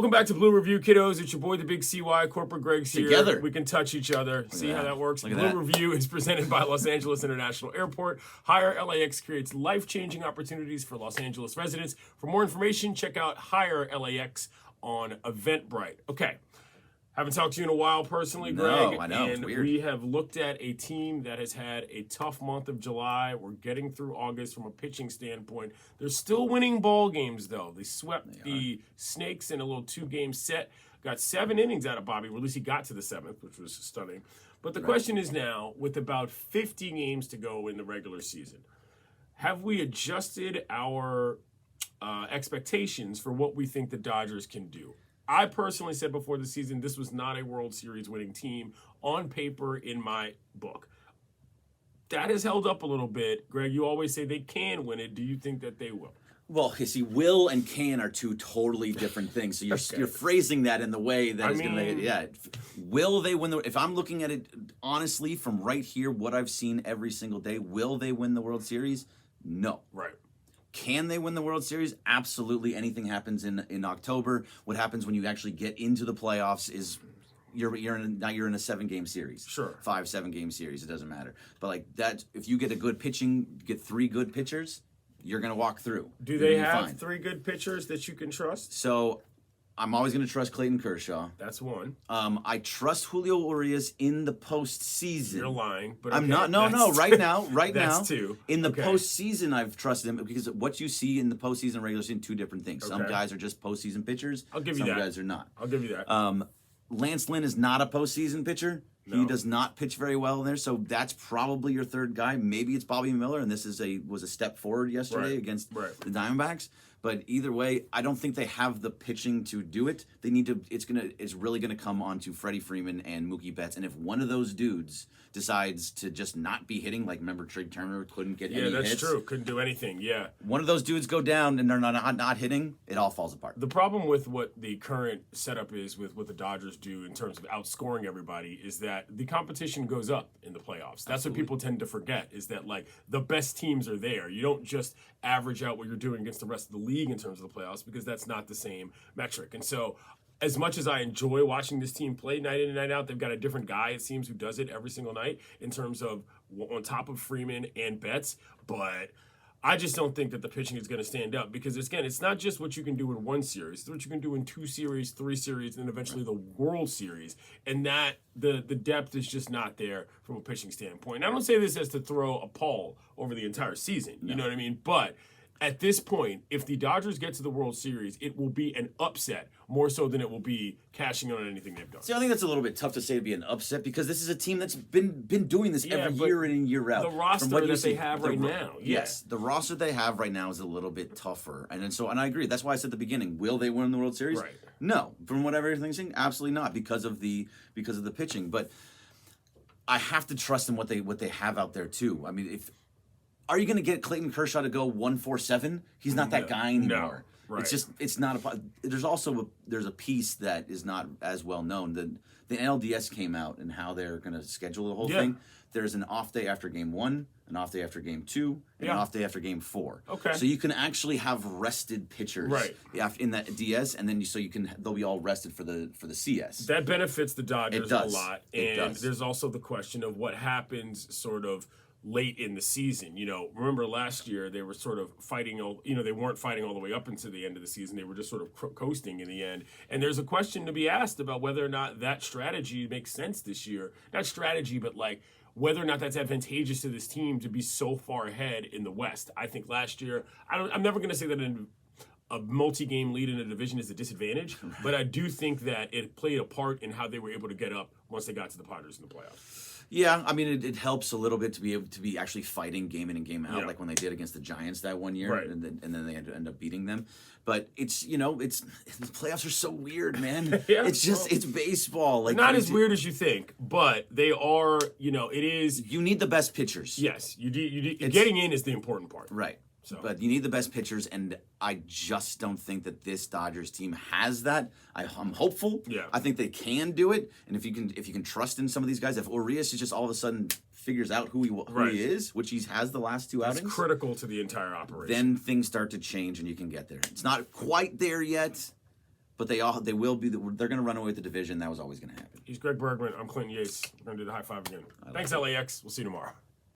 Welcome back to Blue Review, kiddos. It's your boy, the Big CY, Corporate Greg's here. Together. We can touch each other. See how that works. Look at Blue that. Review is presented by Los Angeles International Airport. Hire LAX creates life-changing opportunities for Los Angeles residents. For more information, check out Hire LAX on Eventbrite. Okay. Haven't talked to you in a while personally, Greg. No, I know. And it's weird. we have looked at a team that has had a tough month of July. We're getting through August from a pitching standpoint. They're still winning ball games, though. They swept the Snakes in a little 2-game set. Got 7 innings out of Bobby. Or at least he got to the 7th, which was stunning. But the question is now, with about 50 games to go in the regular season, have we adjusted our expectations for what we think the Dodgers can do? I personally said before the season this was not a World Series winning team on paper in my book. That has held up a little bit. Greg, you always say they can win it. Do you think that they will? Well, you see, will and can are two totally different things. So you're phrasing that in the way that is going to make it. Yeah, will they win the? If I'm looking at it honestly from right here, what I've seen every single day, will they win the World Series? No. Right. Can they win the World Series? Absolutely. Anything happens in October. What happens when you actually get into the playoffs is you're in a 7-game series. Sure. 5-7-game series. It doesn't matter. But like that, if you get a good pitching, get 3 good pitchers, you're gonna walk through. Do they have 3 good pitchers that you can trust? So I'm always going to trust Clayton Kershaw. That's one. I trust Julio Urias in the postseason. You're lying, but I'm not. No. Right now, that's 2. In the postseason, I've trusted him because what you see in the postseason and regular season, 2 different things. Some guys are just postseason pitchers. I'll give you that. Some guys are not. I'll give you that. Lance Lynn is not a postseason pitcher. No. He does not pitch very well in there, so that's probably your 3rd guy. Maybe it's Bobby Miller, and this was a step forward yesterday against the Diamondbacks. But either way, I don't think they have the pitching to do it. They need to. It's really gonna come on to Freddie Freeman and Mookie Betts. And if one of those dudes decides to just not be hitting, like remember Trey Turner couldn't get any hits. Yeah, that's true. Couldn't do anything. Yeah. One of those dudes go down and they're not hitting, it all falls apart. The problem with what the current setup is with what the Dodgers do in terms of outscoring everybody is that the competition goes up in the playoffs. That's what people tend to forget is that like the best teams are there. You don't just average out what you're doing against the rest of the league in terms of the playoffs because that's not the same metric. And so as much as I enjoy watching this team play night in and night out, they've got a different guy, it seems, who does it every single night in terms of on top of Freeman and Betts. But I just don't think that the pitching is going to stand up because, again, it's not just what you can do in 1 series. It's what you can do in 2 series, 3 series, and then eventually the World Series. And that the depth is just not there from a pitching standpoint. And I don't say this as to throw a pall over the entire season. You know what I mean? But at this point, if the Dodgers get to the World Series, it will be an upset more so than it will be cashing on anything they've done. See, I think that's a little bit tough to say to be an upset because this is a team that's been doing this every year in and year out. The roster that they have right now. Yes, the roster they have right now is a little bit tougher. And I agree. That's why I said at the beginning, will they win the World Series? Right. No. From what everything's saying, absolutely not because of the pitching. But I have to trust in what they have out there too. I mean, are you going to get Clayton Kershaw to go 147? He's not that guy anymore. No, right. It's not a. There's a piece that is not as well known. The NLDS came out and how they're going to schedule the whole thing. There's an off day after game 1, an off day after game 2, and an off day after game 4. Okay. So you can actually have rested pitchers in that DS, and then they'll be all rested for the CS. That benefits the Dodgers a lot. And does. There's also the question of what happens sort of late in the season. Remember last year they were sort of fighting, they weren't fighting all the way up into the end of the season. They were just sort of coasting in the end. And there's a question to be asked about whether or not that strategy makes sense this year. Not strategy, but like whether or not that's advantageous to this team to be so far ahead in the West. I think last year, I'm never going to say that a multi-game lead in a division is a disadvantage, but I do think that it played a part in how they were able to get up once they got to the Padres in the playoffs. Yeah, I mean, it helps a little bit to be able to be actually fighting game in and game out, like when they did against the Giants that one year, and then they had to end up beating them. But the playoffs are so weird, man. It's baseball. Like not as weird as you think, but they are. It is. You need the best pitchers. Yes, you do. Getting in is the important part, right? So. But you need the best pitchers, and I just don't think that this Dodgers team has that. I'm hopeful. Yeah. I think they can do it, and if you can trust in some of these guys, if Urias is just all of a sudden figures out who he is, which he has the last 2 outings, it's critical to the entire operation. Then things start to change, and you can get there. It's not quite there yet, but they will be. They're going to run away with the division. That was always going to happen. He's Greg Bergman. I'm Clinton Yates. We're going to do the high five again. Thanks, LAX. We'll see you tomorrow.